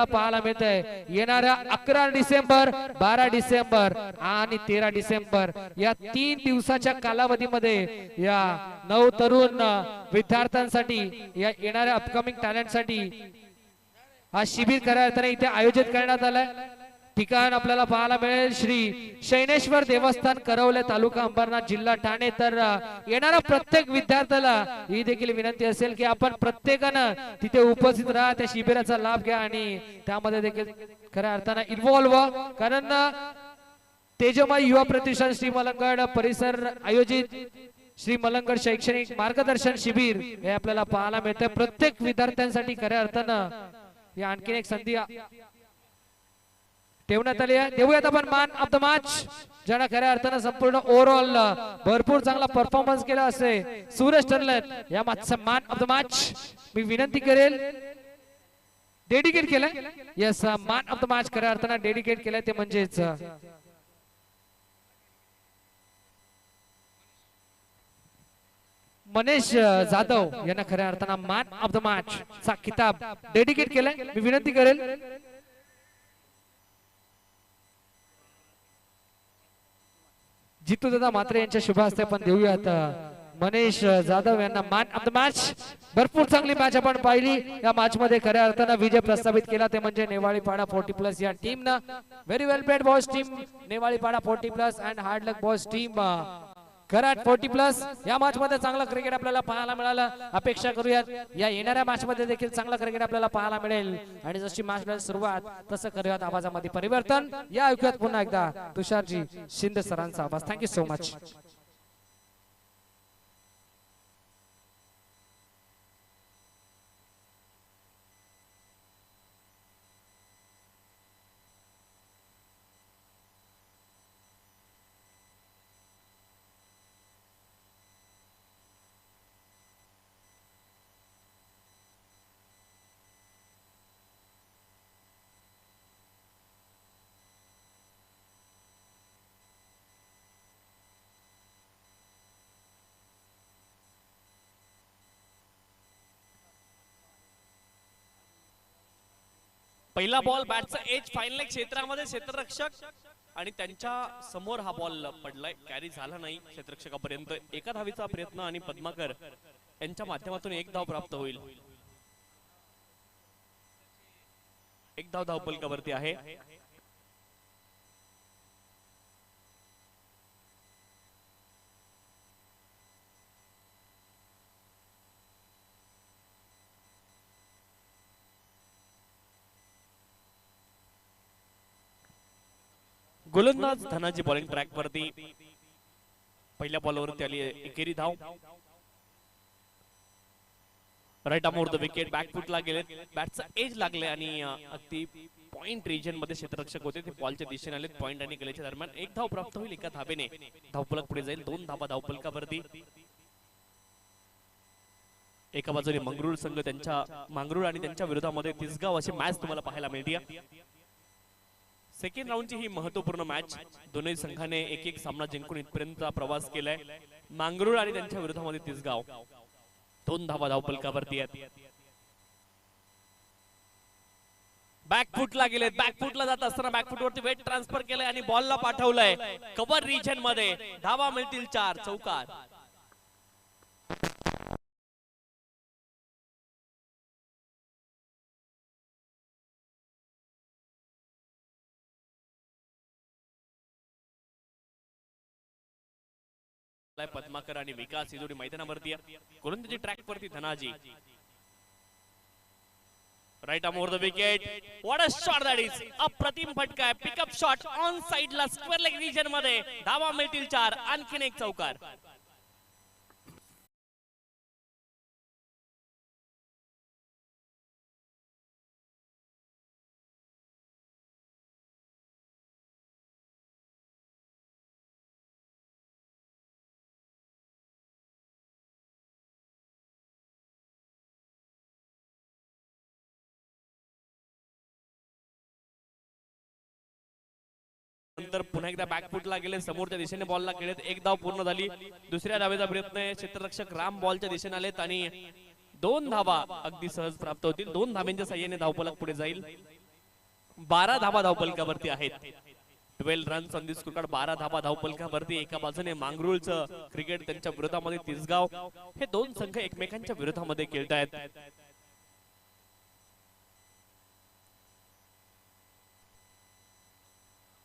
पाहायला मिळतंय येणाऱ्या 11 डिसेंबर 12 डिसेंबर आणि 13 डिसेंबर या 3 दिवसाच्या कालावधीमध्ये या 9 तरुण विद्यार्थ्यांसाठी या येणाऱ्या अपकमिंग टॅलेंटसाठी हा शिबिर खऱ्या अर्थाने इथे आयोजित करण्यात आलाय। ठिकाण आपल्याला पाहायला मिळेल श्री शैनेश्वर देवस्थान करवले तालुका अंबरनाथ जिल्हा ठाणे। तर येणाऱ्या प्रत्येक विद्यार्थ्याला ही देखील विनंती असेल की आपण प्रत्येकानं तिथे उपस्थित राहा, त्या शिबिराचा लाभ घ्या आणि त्यामध्ये देखील खऱ्या अर्थाने इन्व्हॉल्व व्हा। कारण तेजोमय युवा प्रतिष्ठान श्री मलंगड परिसर आयोजित श्री मलंगड शैक्षणिक मार्गदर्शन शिबिर हे आपल्याला पाहायला मिळते प्रत्येक विद्यार्थ्यांसाठी खऱ्या अर्थानं ही आणखीन एक संधी ठेवण्यात आली आहे। देऊयात आपण मॅन ऑफ द मॅच ज्यांना खऱ्या अर्थानं संपूर्ण ओव्हरऑल भरपूर चांगला परफॉर्मन्स केला असे सुरेश टर्लन या मॅचचा मॅन ऑफ द मॅच मी विनंती करेल डेडिकेट केलंय। Yes man of the match खऱ्या अर्थानं डेडिकेट केलंय ते म्हणजेच मनीष जाधव यांना खऱ्या अर्थानं मॅन ऑफ द मॅच चा किताब डेडिकेट केलाय। मी विनंती करेल जितू दादा मात्रे यांच्या शुभ हस्ते आपण देऊयात मनीष जाधव यांना मॅन ऑफ द मॅच। भरपूर चांगली मॅच आपण पाहिली या मॅच मध्ये खऱ्या अर्थानं विजय प्रस्थापित केला ते म्हणजे नेवाळीपाडा 40+ या टीमनं। Very well played boss team Nevalipada 40+ and hard luck boss team Karad 40+ या मॅच मध्ये चांगला क्रिकेट आपल्याला पाहायला मिळालं। अपेक्षा करूयात या येणाऱ्या मॅच मध्ये देखील चांगला क्रिकेट आपल्याला पाहायला मिळेल आणि जशी मॅचला सुरुवात तसं करूयात आवाजामध्ये परिवर्तन। या ऐकूयात पुन्हा एकदा तुषारजी शिंदे सरांचा आवाज। Thank you so much. पहिला बॉल बॅटचा एज फायनल क्षेत्रामध्ये क्षेत्ररक्षक आणि त्यांच्या समोर हा बॉल पडलाय, कॅरी झाला नाही क्षेत्ररक्षकापर्यंत। एका धावीचा प्रयत्न आणि पद्माकर यांच्या माध्यमातून एक धाव प्राप्त होईल। एक धाव धावफलकावरती आहे। गोलंदाज धनाजी बॉलिंग ट्रॅक वरती पहिल्या बॉलवरती आली एकेरी धाव। Right arm over the wicket बॅकफुटला गेले, बॅटचा एज लागले आणि अगदी पॉइंट रिजन मध्ये क्षेत्ररक्षक होते ते बॉलच्या दिशेने आले। पॉइंट आणि गलेच्या दरम्यान एक धाव प्राप्त होईल एका धावेने। धावफलक पुढे जाईल, 2 धावा धावफलकावरती। एका बाजूने मंगरुळ संघ मंगरुळ आणि त्यांच्या विरोधामध्ये तिसगाव अशी मॅच तुम्हाला पाहायला मिळते। सेकंड राऊंडची ही महत्त्वपूर्ण मॅच, दोन्ही संघाने एक एक सामना जिंकून इथपर्यंत प्रवास केलाय। मंगरुळ आणि त्यांच्या विरोधामध्ये तिसगाव, 2 धावा धावफलकावरती आहेत। बॅकफुटला गेलेत, बॅकफुटला जात असताना बॅकफुटवरती वेट ट्रान्सफर केलंय आणि बॉलला पाठवलंय कव्हर रिजन मध्ये। धावा मिळतील 4, चौकार। पद्माकर आणि विकास ही जोडी मैदानावरती आहे। गोलंदाजी ट्रॅक वरती Dhanaji. Right arm over the wicket, what a shot that is. अप्रतिम फटका आहे, पिकअप शॉट ऑन साइडला स्क्वेअर लेग रिजन मध्ये। धावा मिळतील 4, आणखीन एक चौकार। नंतर पुन्हा एकदा बॅकफुटला गेले, समोरच्या दिशेने बॉलला गेलेत। एक धाव पूर्ण झाली। दुसऱ्या धावेचा प्रयत्न आहे, क्षेत्ररक्षक राम बॉलच्या दिशेने आलेत आणि 2 धावा अगदी सहज प्राप्त होतील। 2 धावांच्या साहाय्याने धावफलक पुढे जाईल। 12 धाबा धावपलकावरती आहेत. 12 runs on the score card. 12 धाबा धावपलकावरती. एका बाजूने मांगरूळचं क्रिकेट त्यांच्या विरोधामध्ये तिसगाव, हे दोन संघ एकमेकांच्या विरोधामध्ये खेळतायत.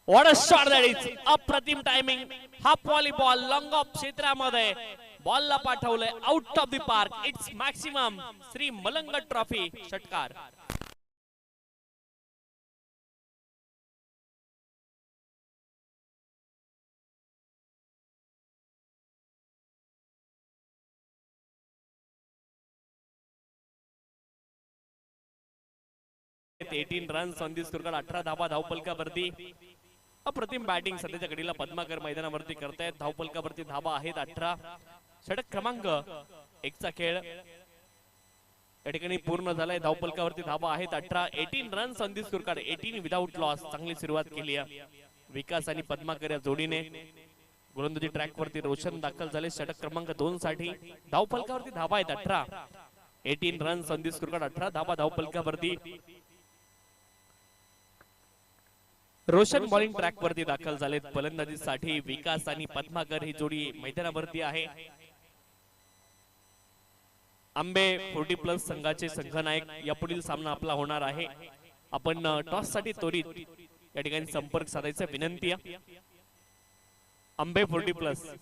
What a shot that is. अप्रतिम टायमिंग. हा व्हॉलीबॉल लॉंग ऑफ क्षेत्रामध्ये बॉलला पाठवलंय out of the park. It's maximum Shri Malang trophy षटकार. Eighteen runs on the score card. 18 धाबा धावपलकावरती. अप्रतिम बॅटिंग सध्याच्या घडीला पद्माकर मैदानावरती करतायत. धावपलकावरती धाबा आहेत 18. षटक क्रमांक 1 चा खेळ या ठिकाणी पूर्ण झालाय. धावपलकावरती धाबा आहेत 18. 18 runs on the score card. 18 without loss. चांगली सुरुवात केली आहे विकास आणि पद्माकर या जोडीने. गोलंदाजी ट्रॅक वरती रोशन दाखल झाले षटक क्रमांक 2 साठी. धावपलकावरती धाबा आहेत 18. 18 runs on the score card. 18 धाबा धावपलकावरती. रोशन बॉलिंग ट्रॅक वरती दाखल झालेत. फलंदाजीसाठी विकास आणि पद्माकर ही जोडी मैदानावरती आहे. आंबे 40+ संघाचे संघनायक. यापुढील सामना आपला होणार आहे. आपण टॉस साठी त्वरित या ठिकाणी संपर्क साधायचा विनंती आहे. आंबे 40+.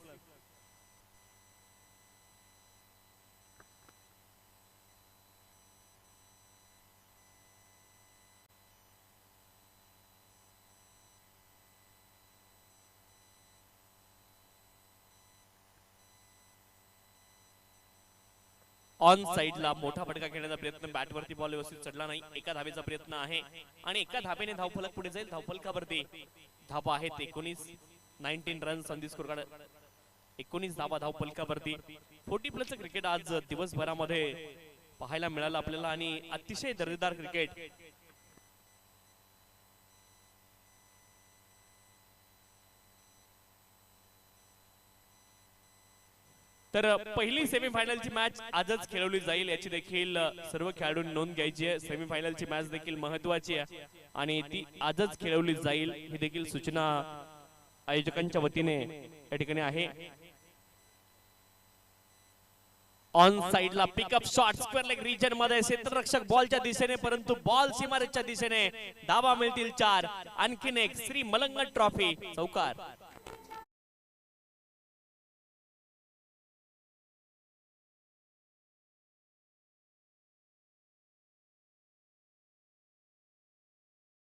ऑन साइडला मोठा फटका खेळण्याचा प्रयत्न. बॅटवरती बॉल व्यवस्थित चढला नाही. एका धाबेचा प्रयत्न आहे आणि एका धाबेने धावफलक पुढे जाईल. धावफलकावरती धाबा आहेत 19. 19 runs on the score card. 19 धाबा धावफलकावरती. 40+ क्रिकेट आज दिवसभरामध्ये पाहायला मिळालं आपल्याला आणि अतिशय दर्जेदार क्रिकेट. तर पहिली सेमीफायनलची मॅच आजच खेळवली जाईल याची देखील सर्व खेळाडूंनी नोंद घ्यायची आहे. सेमीफायनलची मॅच देखील महत्त्वाची आहे आणि ती आजच खेळवली जाईल ही देखील सूचना आयोजकांच्या वतीने या ठिकाणी आहे. ऑन साइडला pickup shot square leg region मध्ये. क्षेत्ररक्षक बॉलच्या दिशेने परंतु बॉल सीमारेषच्या दिशेने. धावा मिळतील 4. आणखीन एक श्री मलंग ट्रॉफी चौकार.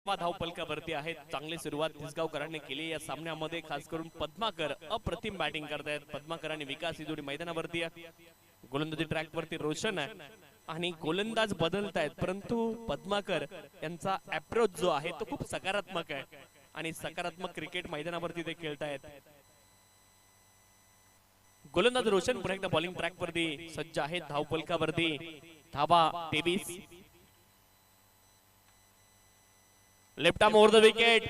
धावपलकावरती आहेत. चांगली सुरुवात तिसगावकरांनी केली या सामन्यामध्ये. खास करून पद्माकर अप्रतिम बॅटिंग करतायत. पद्माकर आणि विकास ही जोडी मैदानावरती आहे. गोलंदाजी ट्रॅक वरती रोशन आहे आणि गोलंदाज बदलतायत परंतु पद्माकर यांचा अप्रोच जो आहे तो खूप सकारात्मक आहे आणि सकारात्मक क्रिकेट मैदानावरती ते खेळतायत. गोलंदाज रोशन पुन्हा एकदा बॉलिंग ट्रॅक वरती सज्ज आहेत. धावपलकावरती धाबा 23. Left arm over the wicket.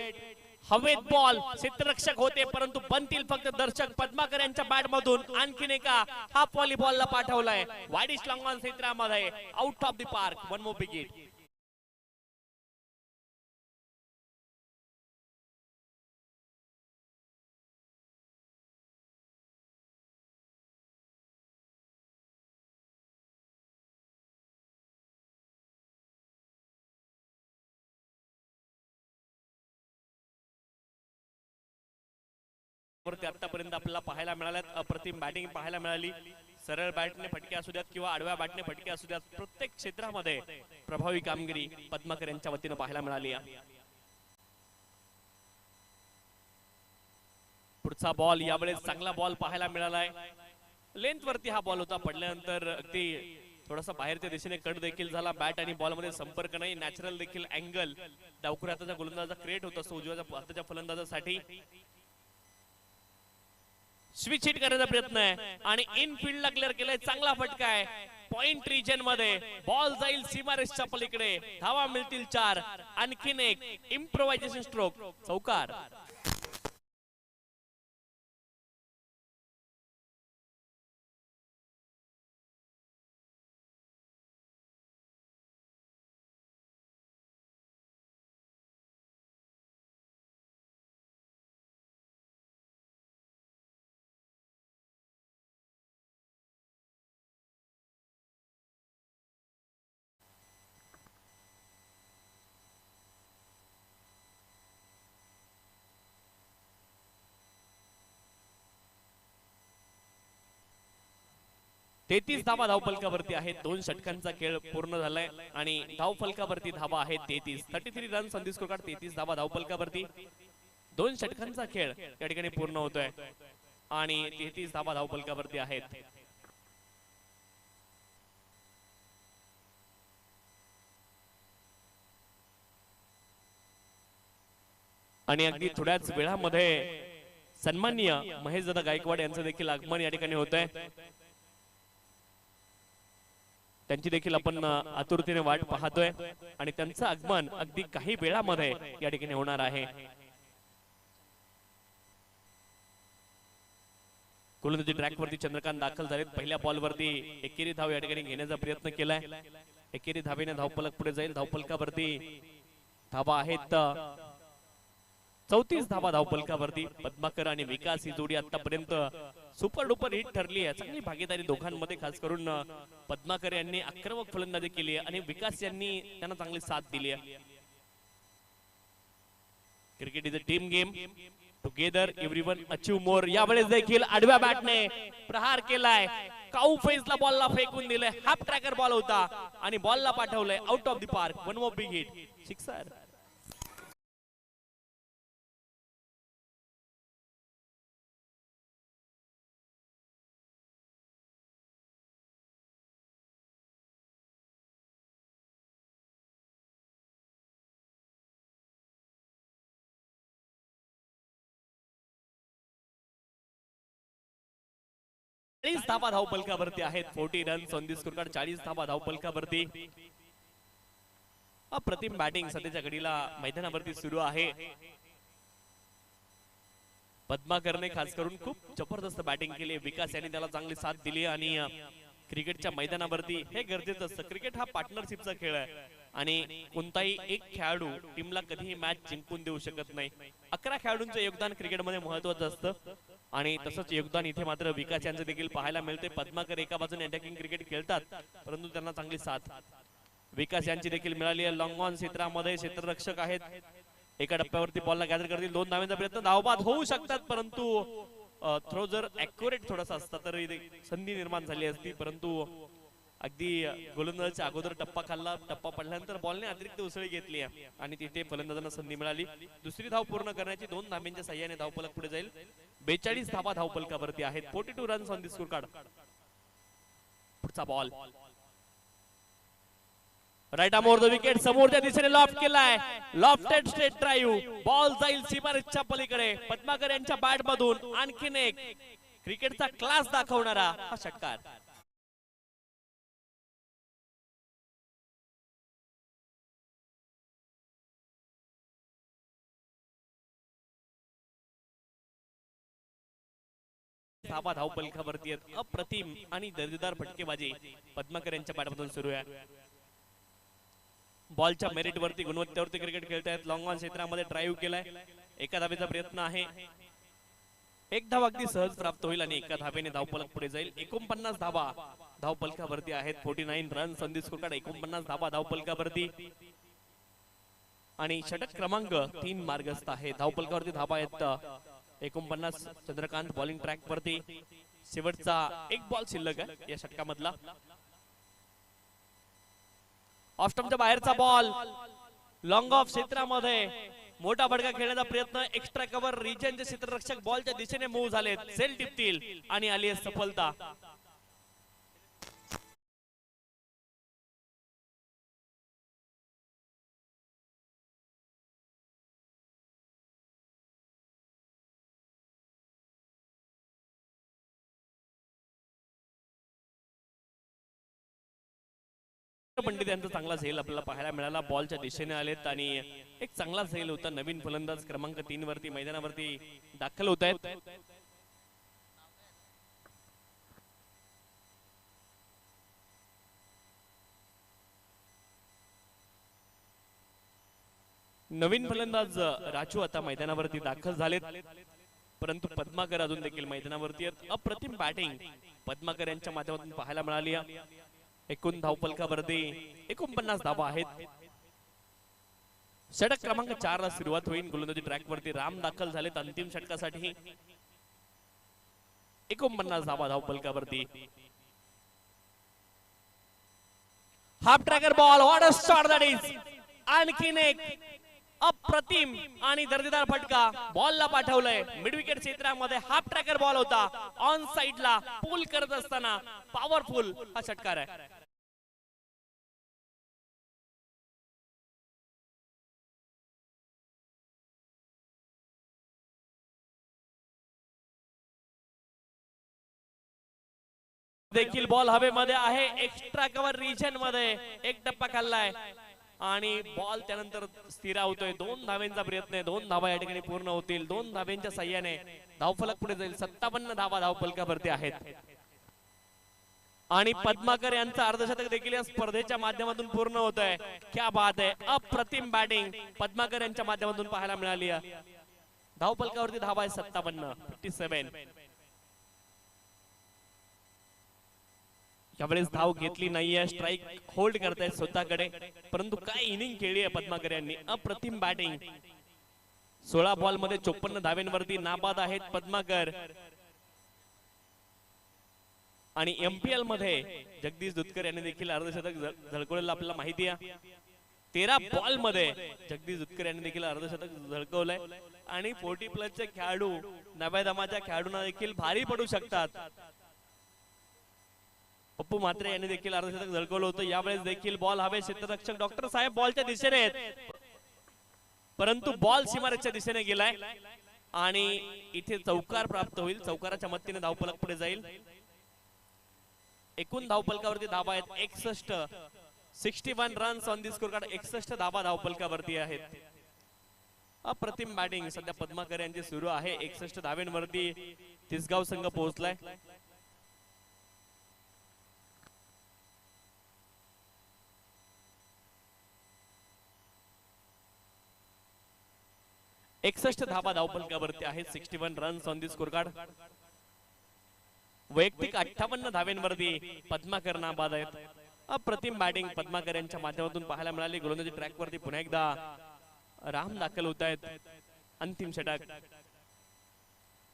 हवेत बॉल. क्षेत्ररक्षक होते परंतु बनतील फक्त दर्शक. पद्माकर यांच्या बॅट मधून आणखीन एका हा व्हॉलीबॉलला पाठवलाय वाईडिश लॉंग ऑन क्षेत्रामध्ये. Out of the park. 1 more wicket. आतापर्यंत आपल्याला पाहायला मिळाल्यात अप्रतिम बॅटिंग पाहायला मिळाली. सरळ बॅटने फटके असू द्यात किंवा आडव्या बॅटने फटके असू द्यात प्रत्येक क्षेत्रामध्ये प्रभावी कामगिरी पद्माकर यांच्या वतीने पाहायला मिळाली. पुढचा बॉल यावेळेस चांगला बॉल पाहायला मिळालाय. लेंथ वरती हा बॉल होता. पडल्यानंतर अगदी थोडासा बाहेरच्या दिशेने कट देखील झाला. बॅट आणि बॉल मध्ये संपर्क नाही. नॅचरल देखील अँगल डावखुऱ्या हाताच्या गोलंदाजाचा क्रिएट होत असतो उजव्या हाताच्या फलंदाजासाठी. स्विच हिट करण्याचा प्रयत्न आहे आणि इनफिल्डला क्लिअर केलाय. चांगला फटका आहे. पॉइंट रिजन मध्ये बॉल जाईल सीमारेषच्या पलीकडे. धावा मिळतील 4. आणखीन एक इम्प्रोव्हायझेशन स्ट्रोक चौकार. 33 धावा धावफलकावरती आहेत. 2 षटकांचा खेळ पूर्ण झालाय आणि धावफलकावरती धावा आहेत 33. 33 runs on the score card. 33 धावा धावफलकावरती. 2 षटकांचा खेळ या ठिकाणी पूर्ण होतोय आणि 33 धावा धावफलकावरती आहेत. आणि अगदी थोड्याच वेळामध्ये सन्माननीय महेशदादा गायकवाड यांचं देखील आगमन या ठिकाणी होत आहे. त्यांची देखील आपण आतुरतेने वाट पाहतोय आणि त्यांचं आगमन अगदी काही वेळामध्ये या ठिकाणी होणार आहे. गोलंदाजी ट्रॅक वरती चंद्रकांत दाखल झालेत. पहिल्या बॉल वरती एकेरी धाव या ठिकाणी घेण्याचा प्रयत्न केलाय. एकेरी धावेने धावफलक पुढे जाईल. धावफलकावरती धावा आहेत 34 धावा धावफलकावरती. पद्माकर आणि विकास ही जोडी आतापर्यंत सुपर डुपर हिट ठरली आहे. चांगली भागीदारी दोघांमध्ये, खास करून पद्माकर यांनी आक्रमक फलंदाजी केली आहे आणि विकास यांनी त्यांना चांगली साथ दिली आहे. Cricket is a team game. Together everyone achieve more. यावेळेस देखील आडव्या बॅटने प्रहार केलाय. काऊ फेसला बॉलला फेकून दिले. हाफ ट्रॅकर बॉल होता आणि बॉलला पाठवलंय out of the park. One more big hit. Sixer. चाळीस धावा धावफलकावरती आहेत. 40 runs on the score card. 40 धावा धावफलकावरती. अप्रतिम बॅटिंग सध्याच्या घडीला मैदानावरती सुरू आहे. पद्माकरने खास करून खूप जबरदस्त बॅटिंग केली. विकास यांनी त्याला चांगली साथ दिली आणि क्रिकेटच्या मैदानावरती हे गरजेचं असतं. क्रिकेट हा पार्टनरशिपचा खेळ आहे आणि कोणताही एक खेळाडू टीमला कधीही मॅच जिंकून देऊ शकत नाही. 11 खेळाडूंचं योगदान क्रिकेटमध्ये महत्वाचं असतं आणि तसंच योगदान इथे मात्र विकास यांचं देखील पाहायला मिळते. पद्माकर एका बाजूने अटॅकिंग क्रिकेट खेळतात, परंतु त्यांना चांगली साथ विकास यांची देखील मिळाली आहे. लॉंग ऑन क्षेत्रामध्ये क्षेत्ररक्षक आहेत. एका टप्प्यावरती बॉलला गॅदर करतील. 2 धावांचा प्रयत्न. धावबाद होऊ शकतात, परंतु थ्रो जर ऍक्युरेट थोडासा असता तर संधी निर्माण झाली असती, परंतु अगदी गोलंदाजाच्या अगोदर टप्पा खाल्ला. टप्पा पडल्यानंतर बॉलने अतिरिक्त उसळी घेतली आहे आणि तिथे फलंदाजांना संधी मिळाली. दुसरी धाव पूर्ण करण्याची 2 धाब्यांच्या साह्याने धावफलक पुढे जाईल. 42 धावा धावफलकावरती आहेत. 42 runs on the score card. पुढचा ball right arm over the wicket. समोरच्या दिशेने लॉफ्ट केलाय. Lofted straight drive. बॉल जाईल सीमारेषच्या पलीकडे. पद्माकर यांच्या बॅट मधून आणखीन एक क्रिकेटचा क्लास दाखवणारा हा षटकार. धावा धावफलकावरती आहेत. अप्रतिम आणि दर्जेदार फटकेबाजी पद्माकर यांच्या बॅटमधून सुरू आहे. बॉलच्या मेरिट वरती, गुणवत्तेवरती क्रिकेट खेळतायत. लॉंग ऑन क्षेत्रामध्ये ड्राईव्ह केलाय. एका धावेचा प्रयत्न आहे. एक धाव अगदी सहज प्राप्त होईल आणि एका धावेने धावफलक पुढे जाईल. 49 धावा धावफलकावरती आहेत. 49 runs on the score card. 49 धावा धावफलकावरती आणि षटक क्रमांक 3 मार्गस्थ आहे. धावफलकावरती धावा आहेत 49. चंद्रकांत बॉलिंग ट्रॅक वरती. शेवटचा एक बॉल शिल्लक आहे या षटकामधला. ऑफ स्टंपच्या बाहेरचा बॉल. लॉंग ऑफ क्षेत्रामध्ये मोठा फटका खेळण्याचा प्रयत्न. एक्स्ट्रा कव्हर रिजनचे क्षेत्ररक्षक बॉलच्या दिशेने मूव्ह झालेत. सेल टिपतील आणि आली आहे सफलता. पंडित यांचा चांगला झेल आपल्याला पाहायला मिळाला. बॉलच्या दिशेने आलेत आणि एक चांगला झेल होता. नवीन फलंदाज क्रमांक 3 वरती मैदानावरती दाखल होत आहेत. नवीन फलंदाज राजू आता मैदानावरती दाखल झालेत, परंतु पद्माकर अजून देखील मैदानावरती आहेत. अप्रतिम बॅटिंग पद्माकर यांच्या माध्यमातून पाहायला मिळाली. एकूण धावफलकावरती 49 धावा आहेत. षटक क्रमांक 4 ला सुरुवात होईल. गोलंदाजी ट्रॅक वरती राम दाखल झालेत अंतिम षटकासाठी. 49 धावा धावफलकावरती. Half tracker ball, what a shot that is. आणखीन एक अप्रतिम आणि दर्जेदार फटका बॉलला पाठवलंय मिड विकेट क्षेत्रामध्ये. हाफ ट्रॅकर बॉल होता, ऑन साइडला पूल करत असताना पॉवरफुल हा षटकार आहे. देखील बॉल हवेमध्ये आहे, एक्स्ट्रा कव्हर रिजन मध्ये एक टप्पा खाल्लाय आणि बॉल त्यानंतर स्थिरावतोय. 2 धावांचा प्रयत्न आहे, 2 धावा या ठिकाणी पूर्ण होतील. 2 धावांच्या साह्याने धावफलक पुढे जाईल. 57 धावा धावफलकावरती आहेत आणि पद्माकर यांचं अर्धशतक देखील या स्पर्धेच्या माध्यमातून पूर्ण होत आहे. क्या बात आहे, अप्रतिम बॅटिंग पद्माकर यांच्या माध्यमातून पाहायला मिळाली आहे. धावफलकावरती धावा आहे 57. यावेळेस धाव घेतली नाहीये, स्ट्राइक होल्ड करतायत स्वतःकडे, परंतु काय इनिंग खेळली आहे पद्माकर यांनी. अप्रतिम बॅटिंग. 16 बॉल मध्ये 54 धावेंवरती नाबाद आहेत पद्माकर. आणि एमपीएल मध्ये जगदीश दुधकर यांनी देखील अर्धशतक झळकवलेलं आपल्याला माहिती आहे. 13 बॉल मध्ये जगदीश दुधकर यांनी देखील अर्धशतक झळकवलंय आणि 40+ चे खेळाडू नव्या दमाच्या खेळाडूंना देखील भारी पडू शकतात. पप्पू म्हात्रे यांनी देखील अर्धशतक झळकवलं होतं. यावेळेस देखील बॉल हवे, क्षेत्ररक्षक डॉक्टर साहेब बॉलच्या दिशेने आहेत, परंतु बॉल सीमारेषेच्या दिशेने गेलाय आणि इथे चौकार प्राप्त होईल. चौकाराच्या मदतीने धावफलक पुढे जाईल. एकूण धावफलकावरती धावा आहेत 61. 61 runs on the score card. 61 धावा धावफलकावरती आहेत. अप्रतिम बॅटिंग सध्या पद्माकर यांची सुरू आहे. 61 धावेंवरती तिसगाव संघ पोहोचलाय. धावा धावफलकावरती आहेत. 61 runs on the score card. वैयक्तिक 58 धावेंवरती पद्माकर नाबाद आहेत. अप्रतिम बॅटिंग पद्माकर यांच्या माध्यमातून पाहायला मिळाली. गोलंदाजी ट्रॅक वरती पुन्हा एकदा राम दाखल होत आहेत. अंतिम षटक.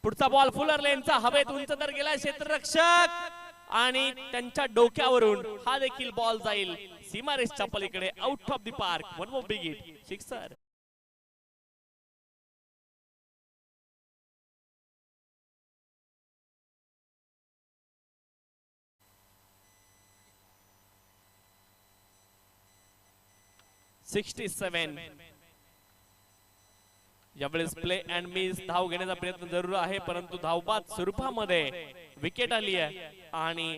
पुढचा बॉल फुलर लेनचा हवेत उंच तर गेला क्षेत्ररक्षक आणि त्यांच्या डोक्यावरून हा देखील बॉल जाईल सीमारेषच्या पलीकडे, out of the park. 1 more big hit, sixer. यावेळेस प्ले अँड मिस धाव घेण्याचा प्रयत्न जरूर आहे, परंतु धावबाद स्वरूपामध्ये विकेट आली आहे आणि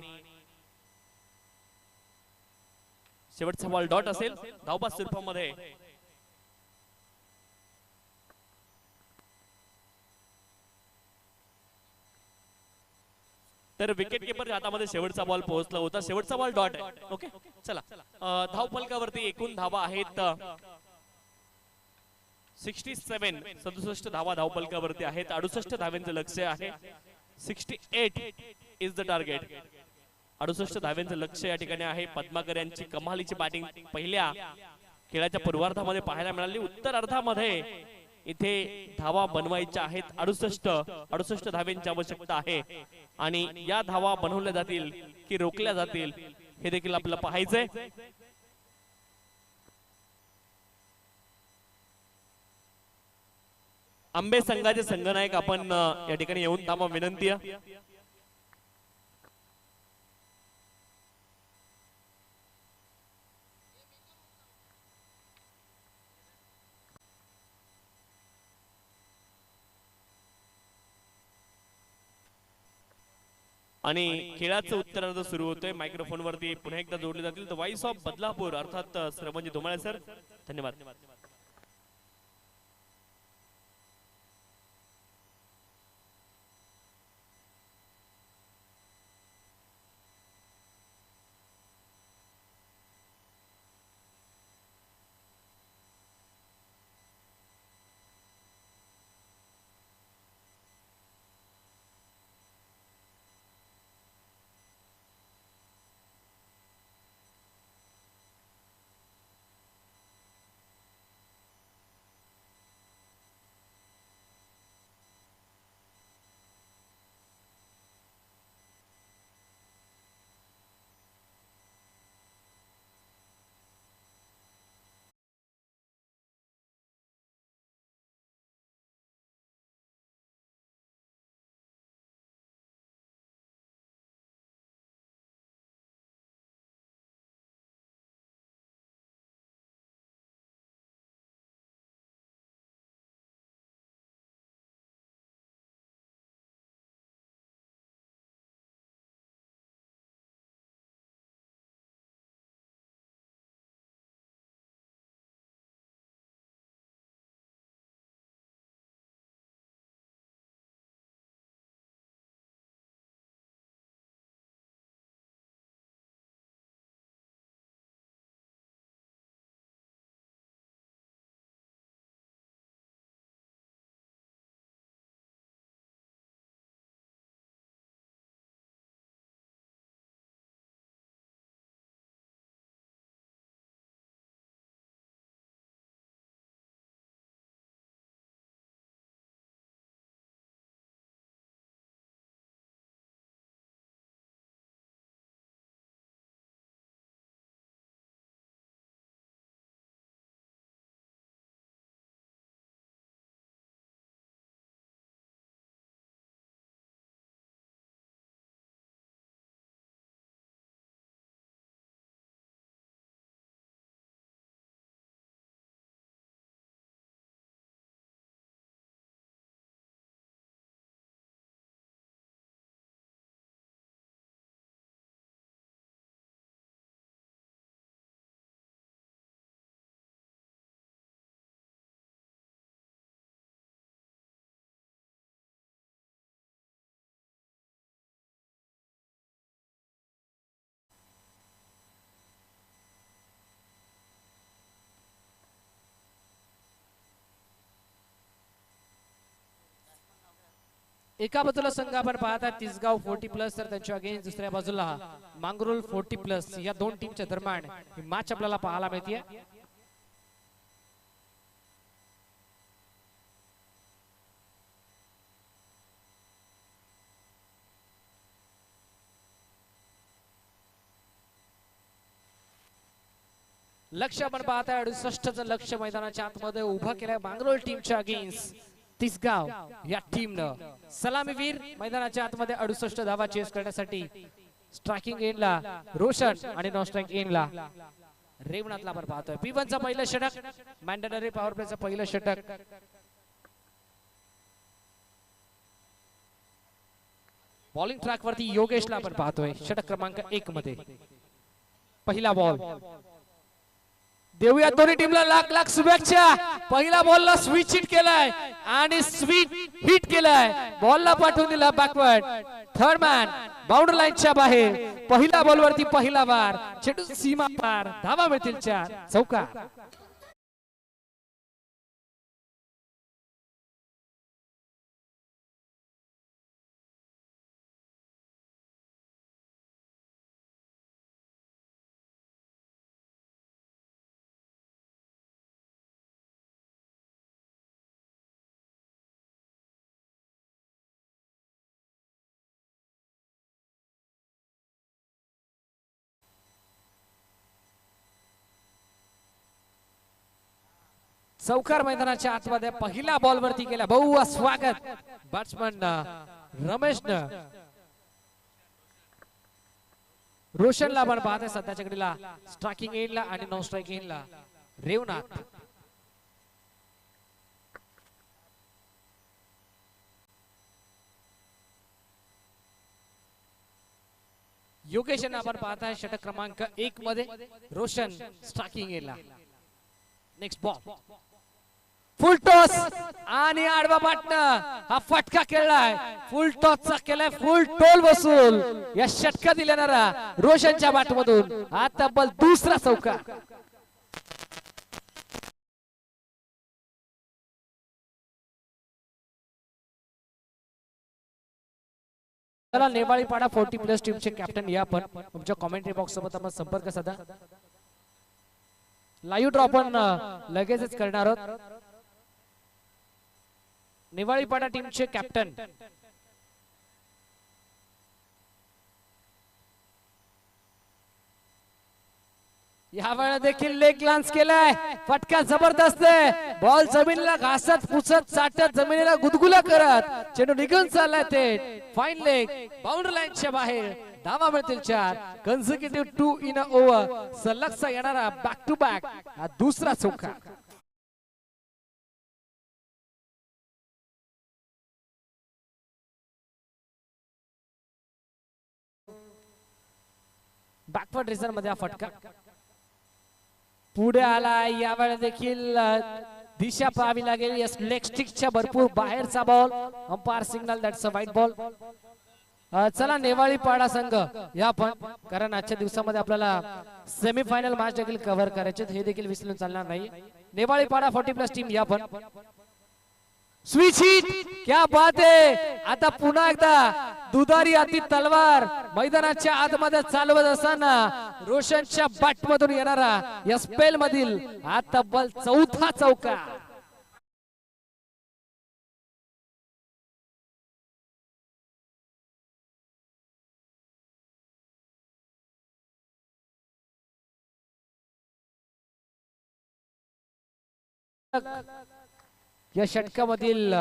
शेवटचा बॉल डॉट असेल. धावबाद स्वरूपामध्ये तर विकेट किपर हातामध्ये शेवटचा बॉल पोहोचला होता. शेवटचा बॉल डॉट आहे. ओके, चला. धावफलकावरती एकूण धावा आहेत 67 धावा धावफलकावरती आहेत. 68 धाव्यांचं लक्ष्य आहे. 68 इज द टार्गेट. 68 धाव्यांचं लक्ष्य या ठिकाणी आहे. पद्माकर यांची कमालीची बॅटिंग पहिल्या खेळाच्या पूर्वार्धामध्ये पाहायला मिळाली. उत्तर अर्धामध्ये इथे धावा बनवायच्या आहेत. 68 धाव्यांची आवश्यकता आहे आणि या धावा बनवल्या जातील की रोखल्या जातील हे देखील आपल्याला पाहायचंय. आंबे संघाचे संघनायक आपण या ठिकाणी येऊन थांबा, विनंती आहे. आणि खेळाचं उत्तरार्ध सुरू होतोय. मायक्रोफोन वरती पुन्हा एकदा जोडले जातील द व्हॉइस ऑफ बदलापूर अर्थात श्रवणजी धुमाळे सर. धन्यवाद. एका बाजूला संघ आपण पाहतात तिसगाव 40+ तर त्यांच्या अगेन्स्ट दुसऱ्या बाजूला मांगरुळ 40+. या दोन टीमच्या दरम्यान ही मॅच आपल्याला पाहायला मिळते. लक्ष आपण पाहताय 68चं लक्ष मैदानाच्या आतमध्ये उभं केलंय मांगरोळ टीमच्या अगेन्स्ट तिसगाव या टीमनं. सलामीवीर मैदानाच्या आतमध्ये 68 धावा चेस करण्यासाठी स्ट्रायकिंग एंडला रोशन आणि नॉन स्ट्राइक एंडला रेवनाथला आपण पाहतोय. P1चा पहिलं षटक, मॅन्डेटरी पॉवर प्लेचं पहिलं षटक. बॉलिंग ट्रॅक वरती योगेशला आपण पाहतोय षटक क्रमांक 1 मध्ये. पहिला बॉल देऊया दोन्ही टीमला लाख लाख शुभेच्छा. पहिला बॉलला स्विच हिट केलाय आणि स्विच हिट केलाय. बॉलला पाठवून दिला बॅकवर्ड. थर्ड मॅन बाउंड्री लाईनच्या बाहेर. पहिला बॉल वरती पहिला वार, चेंडू सीमा पार. धावा मिळतील 4 चौकार. चौकार मैदानाच्या आतमध्ये पहिला बॉल वरती केला. बहु स्वागत बॅट्समन रमेशनं. रोशनला आपण पाहतोय सध्याच्या घडीला स्ट्रायकिंग एंडला आणि नॉन स्ट्राइक एंडला रेवनाथ. योगेश आपण पाहताय षटक क्रमांक 1 मध्ये. रोशन स्ट्रायकिंग एंडला. नेक्स्ट बॉल फुल टॉस आणि आडवा पाटणं हा फटका खेळलाय. फुल टॉसचा केलाय फुल टोल वसूल. या षटका दिलेला रोशनच्या बॅटमधून हा तब्बल दुसरा चौकार. चला नेवाळीपाडा 40+ टीमचे कॅप्टन या पण तुमच्या कॉमेंट्री बॉक्स सोबत आपण संपर्क साधा. लाईव्ह ड्रॉ आपण लगेचच करणार आहोत. नेवाळीपाडा टीमचे कॅप्टन यावेळेला देखील लेग लांच केलाय. फटका जबरदस्त आहे. बॉल जमिनीला घासत पुसत चाटत जमिनीला गुदगुला करत चेंडू निघून चाललाय. ते फाईन लेग बाउंड्री लाईनच्या बाहेर. धावा मिळतील 4. Consecutive 2 in a over. सलगचा येणारा बॅक टू बॅक हा दुसरा चौकार. बॅकवर्ड रिझन मध्ये हा फटका पुढे आला. यावेळेला देखील दिशा पाहावी लागेल. यस लेग स्टिकच्या भरपूर बाहेरचा ball. Umpire signal that's a wide ball. चला नेवाळीपाडा संघ या पण, कारण आजच्या दिवसामध्ये आपल्याला सेमीफायनल मॅच देखील कव्हर करायचे, हे देखील विसरून चालणार नाही. नेवाळीपाडा 40+ टीम या पण. स्विच हिट, क्या बात आहे. आता पुन्हा एकदा दुधारी हाती तलवार मैदानाच्या आतमध्ये चालवत असताना रोशनच्या बॅट मधून येणारा या स्पेल मधील हा तब्बल 4था चौकार. या षटकामधील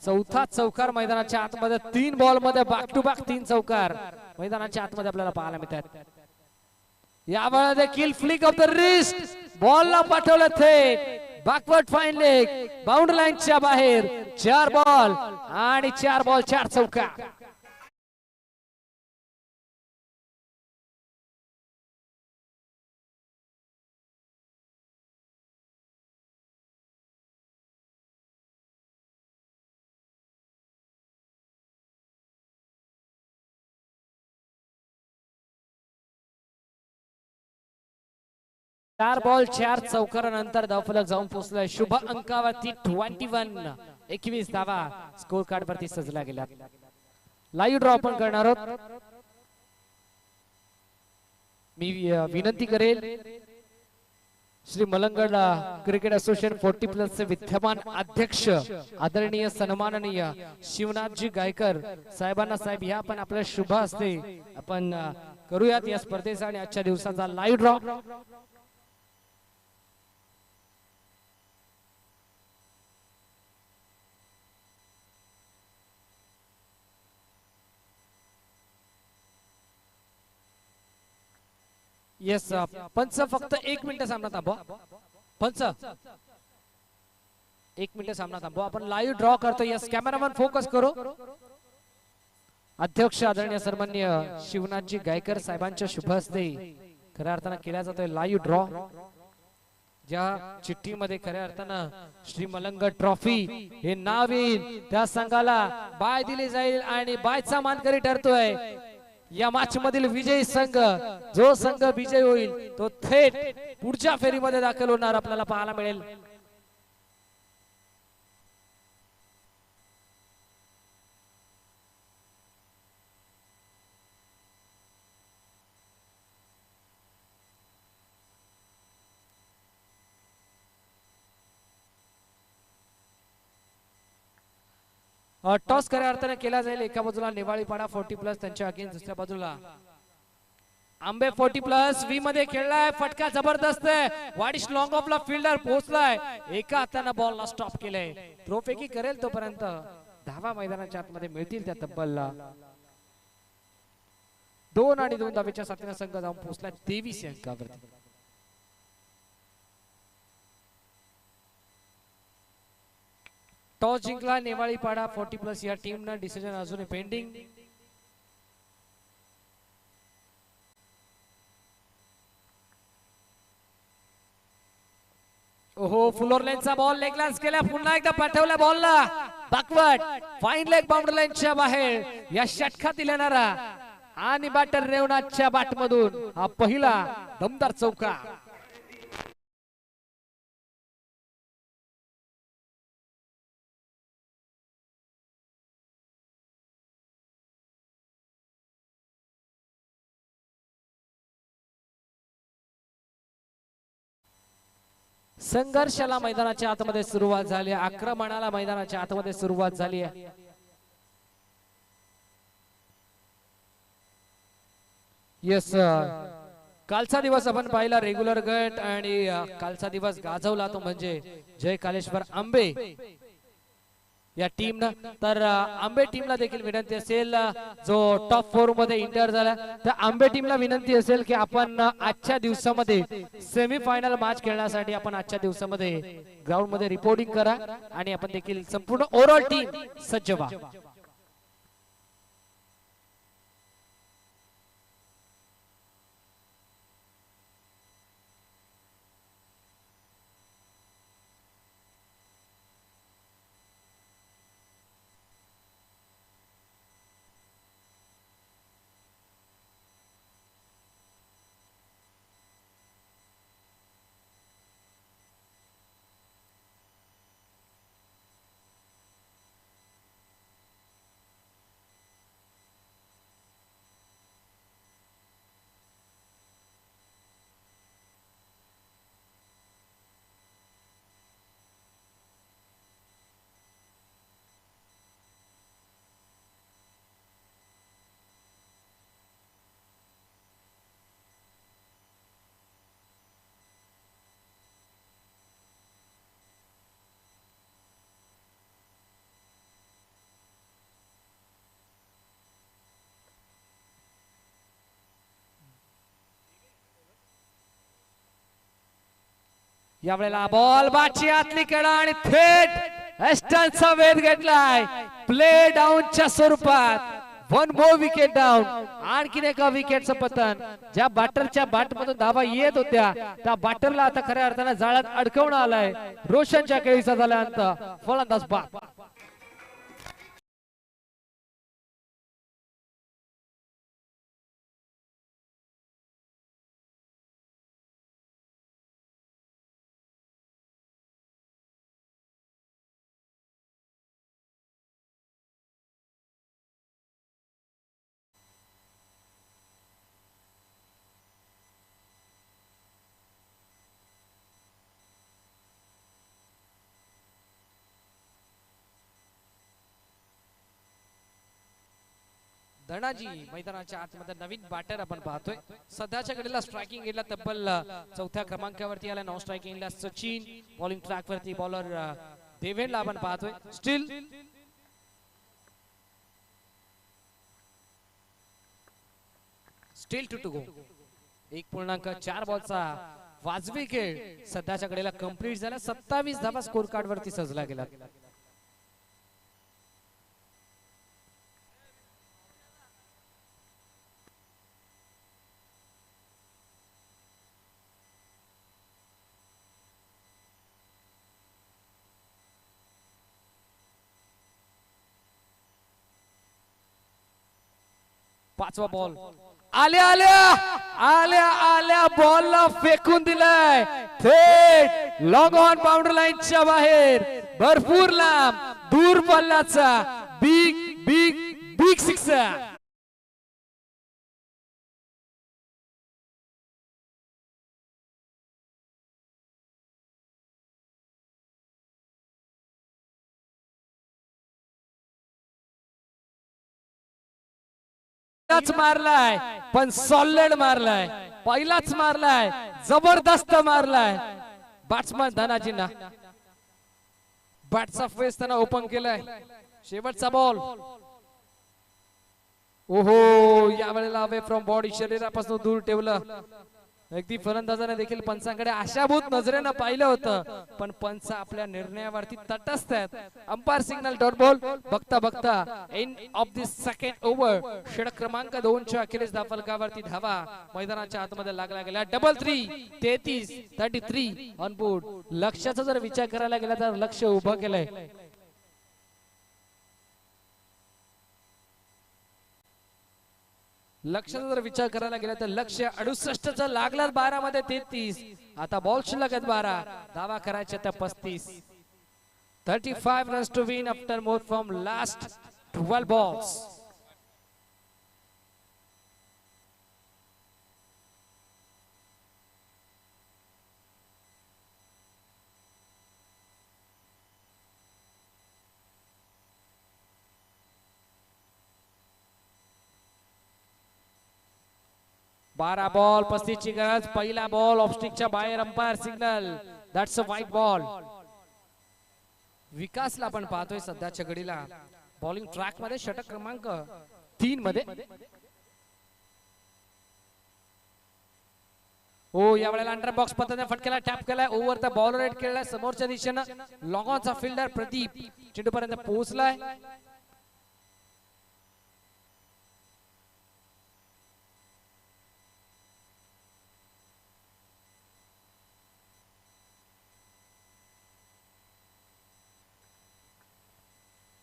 4था चौकार मैदानाच्या आतमध्ये 3 बॉल मध्ये बॅक टू बॅक 3 चौकार मैदानाच्या आतमध्ये आपल्याला पाहायला मिळतात. यावेळेला देखील फ्लिक ऑफ द रिस्ट, बॉलला पाठवलं थेट बॅकवर्ड फाईन लेग बाउंड्री लाईनच्या बाहेर. 4 बॉल आणि 4 बॉल 4 चौकार. 4 बॉल 4 चौकारानंतर धावफलक जाऊन पोहोचलाय शुभ अंकावरती 21 धावा स्कोर कार्ड वरती सजला गेला. लाईव्ह ड्रॉ पण करणार आहोत. मी विनंती करेल श्री मलंगड क्रिकेट असोसिएशन 40+ चे विद्यमान अध्यक्ष आदरणीय सन्माननीय शिवनाथजी गायकर साहेबांना, साहेब ह्या पण आपल्या शुभ हस्ते आपण करूयात या स्पर्धेचा आणि आजच्या दिवसाचा लाईव्ह ड्रॉ. येस पंच फक्त 1 मिनिट सामना थांबवा. पंच 1 मिनिट सामना थांबवा. आपण लाईव्ह ड्रॉ करतो. येस कॅमेरामॅन फोकस करो. अध्यक्ष आदरणीय सन्माननीय शिवनाथजी गायकर साहेबांच्या शुभ हस्ते खऱ्या अर्थानं केला जातोय लाईव्ह ड्रॉ. ज्या चिठ्ठीमध्ये खऱ्या अर्थानं श्री मलंगड ट्रॉफी हे नाव येईल त्या संघाला बाय दिली जाईल आणि बायचा मानकरी ठरतोय. या मॅच मधील विजयी संघ, जो संघ विजयी होईल तो थेट पुढच्या फेरीमध्ये दाखल होणार आपल्याला पाहायला मिळेल. टॉस खऱ्या अर्थाने केला जाईल. एका बाजूला नेवाळीपाडा 40+ त्यांच्या अगेन्स्ट, दुसऱ्या बाजूला आंबे 40+ वी मध्ये खेळलाय. फटका जबरदस्त आहे. वाडिश लॉंग ऑफला फिल्डर पोहोचलाय. एका हाताने बॉलला स्टॉप केलंय. थ्रोफेकी करेल तोपर्यंत धावा मैदानाच्या आतमध्ये मिळतील. त्या तब्बल 2 आणि 2 धावेच्या साथीने संघ जाऊन पोहोचलाय 23 अंकावरती. टॉस जिंकला नेवाळीपाडा 40+ या टीमनं. डिसिजन अजूनही पेंडिंग. ओहो फुलोर लाईनचा बॉल लेग लान्स केला. पुन्हा एकदा पाठवला बॉलला बॅकवर्ड फाईन लेग बाउंड्री लाईनच्या बाहेर. या षटकातील येणारा आणि बॅटर रेवनाथच्या बॅट मधून हा पहिला दमदार चौका. संघर्षाला मैदानाच्या आतमध्ये सुरुवात झाली. आक्रमणाला मैदानाच्या आतमध्ये सुरुवात झाली आहे. येस कालचा दिवस आपण पाहिला रेग्युलर गट आणि कालचा दिवस गाजवला तो म्हणजे जय कालेश्वर आंबे या टीमनं. तर आंबे टीमला देखील विनंती असेल जो टॉप 4 मध्ये इंटर झाला तर आंबे टीमला विनंती असेल की आपण आजच्या दिवसामध्ये सेमीफायनल मॅच खेळण्यासाठी आपण आजच्या दिवसामध्ये ग्राउंड मध्ये रिपोर्टिंग करा आणि आपण देखील संपूर्ण ओव्हरऑल टीम सज्ज व्हा. यावेळेला बॉल बाची आतली कडा आणि थेट एस्टनचा वेध घेतलाय. प्ले डाऊनच्या स्वरूपात 1 मोर विकेट डाऊन. आणखीन एका विकेटचं पतन. ज्या बॅटरच्या बॅट मधून धावा येत होत्या त्या बॅटरला आता खऱ्या अर्थाने जाळ्यात अडकवणं आलंय. रोशनच्या खेळीचा झाल्यानंतर फलंदाज बाद. धनाजी मैदानाच्या आतमध्ये नवीन बॅटर आपण पाहतोय. सध्याच्या घडीला स्ट्रायकिंग एंडला तब्बल चौथ्या क्रमांकावरती आला. नॉन स्ट्रायकिंग एंडला सचिन, बॉलिंग ट्रॅक वरती बॉलर देवेंद्रला आपण पाहतोय. Steel steel to go. 1.4 बॉलचा वाजवी खेळ सध्याच्या घडीला कंप्लीट झाला. 27 धावा स्कोर कार्ड वरती सजला गेला. पाचवा बॉल आल्या आल्या आल्या आल्या बॉलला फेकून दिलाय थेट लॉंग ऑन बाउंड्री लाईनच्या बाहेर. भरपूर लांब दूर पल्ल्याचा बिग बिग बिग सिक्सर. मारलाय पण सॉलिड मारलाय. पहिलाच मारलाय, जबरदस्त मारलाय. बॅट्समन धनाजींना बॅटचा फेस त्यांना ओपन केलाय. शेवटचा बॉल. ओहो, या वेळेला अवे फ्रॉम बॉडी, शरीरापासून दूर ठेवलं. अगदी फलंदाजाने देखील पंचांकडे आशाभूत नजरेनं पाहिलं होतं, पण पंच आपल्या निर्णयावरती तटस्थ आहेत. Umpire signal dot ball. बघता बघता end of the second over. षटक क्रमांक 2 च्या अखेरीस धावफलकावरती धावा मैदानाच्या आतमध्ये लागला गेला. Double 3 33 33 on board. लक्ष्याचा जर विचार करायला गेला तर लक्ष उभं केलंय. लक्ष्याचा जर विचार करायला गेला तर लक्ष 68 चा लागला. 12 मध्ये 33. आता बॉल शिल्लक आहेत 12. धावा करायच्या त्या 35. 35 runs to win after more from last 12 balls. बारा बॉल 35 ची गरज. पहिला बॉल ऑफस्टिकच्या बाहेर. Umpire signal. That's a wide ball. विकासला आपण पाहतोय सध्याच्या घडीला बॉलिंग ट्रॅक मध्ये षटक क्रमांक 3 मध्ये. ओ या वेळेला अंडर बॉक्स पद्धतीने फटकेला टॅप केलाय. ओव्हर द बॉल रेट केलाय समोरच्या दिशेनं. लॉंग ऑनचा फिल्डर प्रदीप चेंडू पर्यंत पोहोचलाय.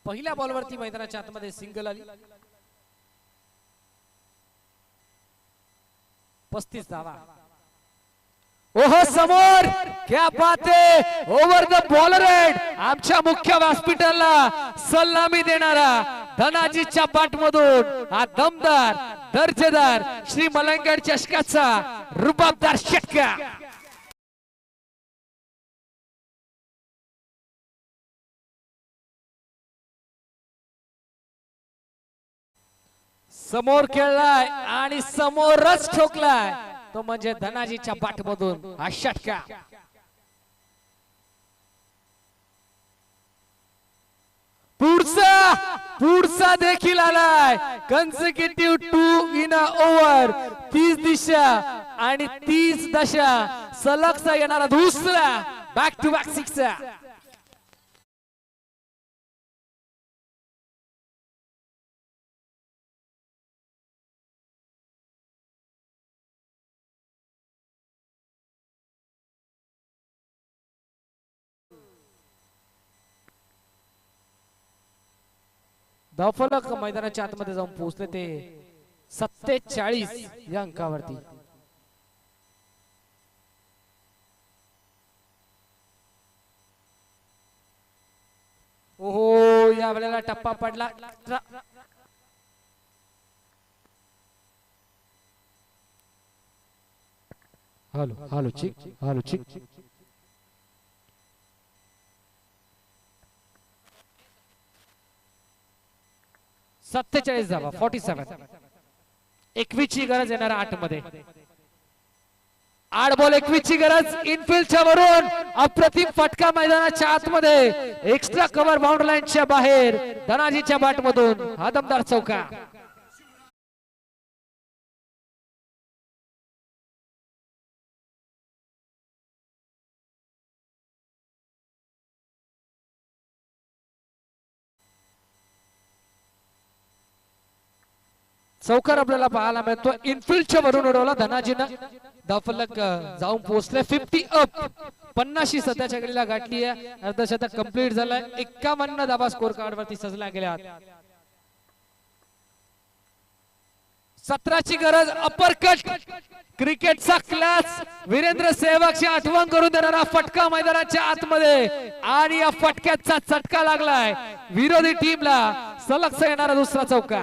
पहिल्या बॉलवरती मैदानाच्या आतमध्ये सिंगल आली. 35 धावा. ओहो समोर क्या बात है. Over the bowler head. आमच्या मुख्य व्यासपीठाला सलामी देणारा धनाजीच्या बॅट मधून हा दमदार दर्जेदार श्री मलंगड चषकाचा रुबाबदार षटका. समोर खेळलाय आणि समोरच ठोकलाय तो म्हणजे धनाजीच्या बॅट मधून हा षटका. पुढचा देखील आलाय. कन्सिक्युटिव्ह 2 इन अ ओव्हर. 30 दिशा आणि 30 दशा सलगचा येणारा दुसरा बॅक टू बॅक सिक्सर. धावफलक मैदानाच्या आतमध्ये जाऊन पोहोचले ते 47 या अंकावरती. ओहो या वेळेला टप्पा पडला. हॅलो हॅलो चिक हॅलो चिक. 47 धावा 47. 21 ची गरज येणार 8 मध्ये. 8 बॉल 21 ची गरज. इनफिल्डच्या वरून अप्रतिम फटका मैदानाच्या आतमध्ये, एक्स्ट्रा कव्हर बाउंड्री लाईनच्या बाहेर, धनाजीच्या बॅट मधून हा दमदार चौका. चौकार आपल्याला पाहायला मिळतो. इनफिल्डच्या वरून उडवला धनाजीनं. धावफलक जाऊन पोहोचले. 50 अप. 50 सध्याच्या घडीला गाठली आहे. अर्धशतक कंप्लीट झालंय. 51 धावा स्कोर कार्ड वरती सजल्या गेल्या. 17 ची गरज. अपरकट क्रिकेटचा क्लास. वीरेंद्र सेहवागची आठवण करून देणारा फटका मैदानाच्या आतमध्ये, आणि या फटक्याचा चटका लागलाय विरोधी टीमला. सलग येणारा दुसरा चौका.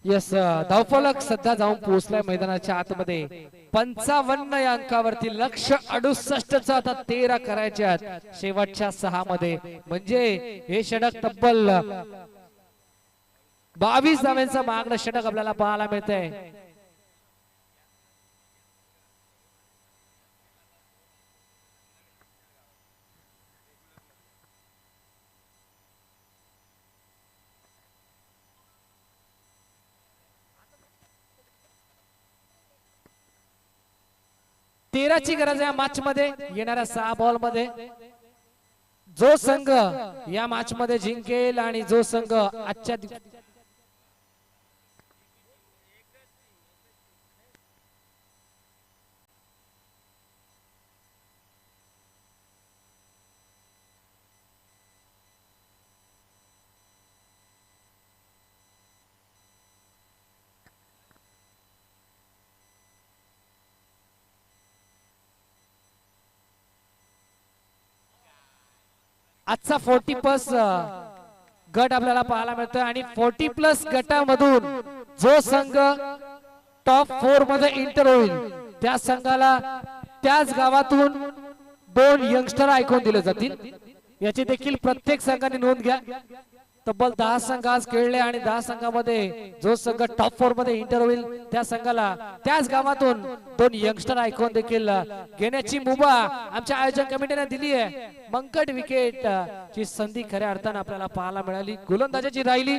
यस, धावफलक सध्या जाऊन पोहोचलाय मैदानाच्या आतमध्ये. 55 या अंकावरती. लक्ष 68चा आता 13 करायचे आहेत शेवटच्या 6 मध्ये. म्हणजे हे षटक तब्बल 22 धाव्यांचं मागणं षटक आपल्याला पाहायला मिळतंय. तेराची गरज या मॅच मध्ये. येणाऱ्या 6 बॉल मध्ये जो संघ या मॅच मध्ये जिंकेल, आणि जो संघ आजच्या आजचा 40+ गट आपल्याला पाहायला मिळतोय. आणि 40+ गटामधून जो संघ टॉप 4 मध्ये इंटर होईल, त्या संघाला त्याच गावातून 2 यंगस्टर ऐकून दिले जातील. याची देखील प्रत्येक संघाने नोंद घ्या. तब्बल 10 संघ आज खेळले, आणि 10 संघामध्ये जो संघ टॉप 4 मध्ये इंटर होईल, त्या संघाला त्याच गावातून 2 यंगस्टर ऐकून देखील घेण्याची मुभा आमच्या आयोजन कमिटीने दिली आहे. मंकट विकेट ची संधी खऱ्या अर्थाने आपल्याला पाहायला मिळाली. गोलंदाजाची राहिली.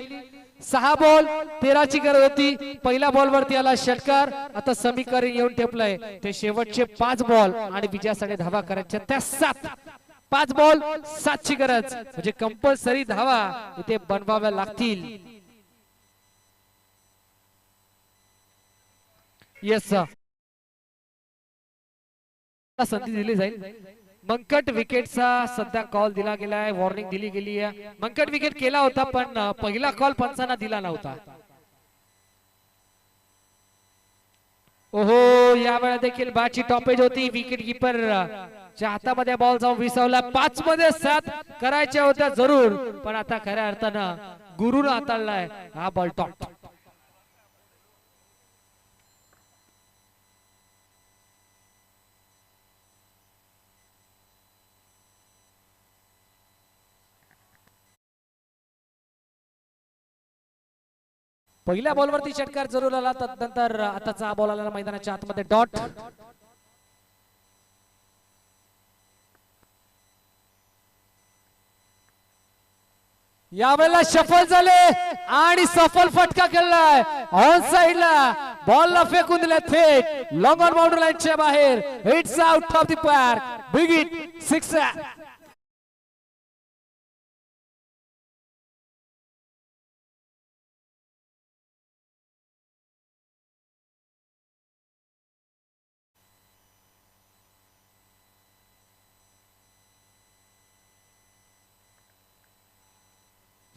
6 बॉल 13 ची गरज होती. पहिल्या बॉल वरती आला षटकार. आता समीकरण येऊन ठेपलंय. ते शेवटचे 5 बॉल आणि विजयासाठी धावा करायच्या त्या 7. 5 बॉल 7 ची गरज. म्हणजे कंपल्सरी धावा इथे बनवाव्या लागतील. येस, संधी दिली जाईल. मंकट विकेटचा सध्या कॉल दिला गेला आहे. वॉर्निंग दिली गेली आहे. मंकट विकेट केला होता, पण पहिला कॉल पंचांना दिला नव्हता. ओहो, यावेळेला देखील बॅटची टॉपेज होती. विकेट किपर च्या हातामध्ये बॉल जाऊन विसवला. 5 मध्ये 7 करायच्या होत्या जरूर, पण आता खऱ्या अर्थानं गुरुनं हाताळलाय हा बॉल टॉप. पहिल्या बॉलवरती षटकार जरूर आला. त्यानंतर आताचा बॉल आला मैदानाच्या आतमध्ये डॉट. यावेळेला सफल झाले आणि सफल फटका खेळलाय. ऑन साइडला बॉलला फेकून दिले थेट लॉंग ऑन बाउंड्री लाईनच्या बाहेर. It's out of the park. Big hit 6.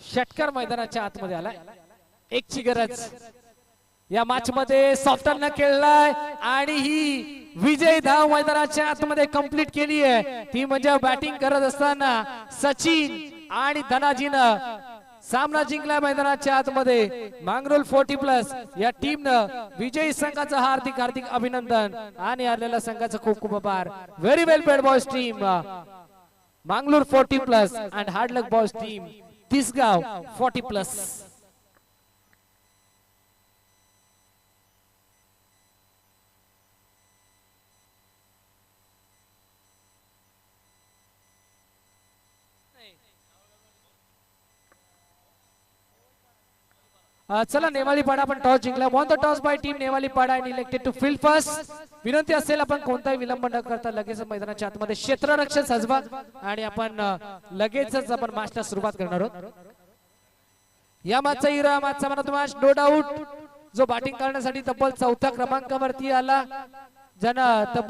षटकार मैदानाच्या आतमध्ये आलाय. 1 ची गरज. या मॅच मध्ये सॉफ्टरनं खेळलाय, आणि ही विजयी धाव मैदानाच्या आतमध्ये कंप्लीट केली आहे. ती म्हणजे बॅटिंग करत असताना सचिन आणि धनाजीनं सामना जिंकला मैदानाच्या आतमध्ये मांगरोल 40+ या टीमनं विजयी संघाचं हार्दिक हार्दिक अभिनंदन आणि आलेल्या संघाचं खूप खूप आभार. Very well played boys team Mangalore 40+ and hard luck boys team Tisgaon 40+. चला नेवालीपाडा आपण टॉस जिंकला. Won the toss by team Nevalipada आणि इलेक्टेड टू फील्ड फर्स्ट. विनंती असेल आपण कोणताही विलंब न करता लगेच मैदानाच्या आतमध्ये क्षेत्ररक्षण सजवा आणि आपण लगेचच आपण मॅचला सुरुवात करणार आहोत. या मॅचचा इरा मॅचचा man of the match no doubt जो बॅटिंग करण्यासाठी तब्बल 4थ्या क्रमांकावरती आला ज्यानं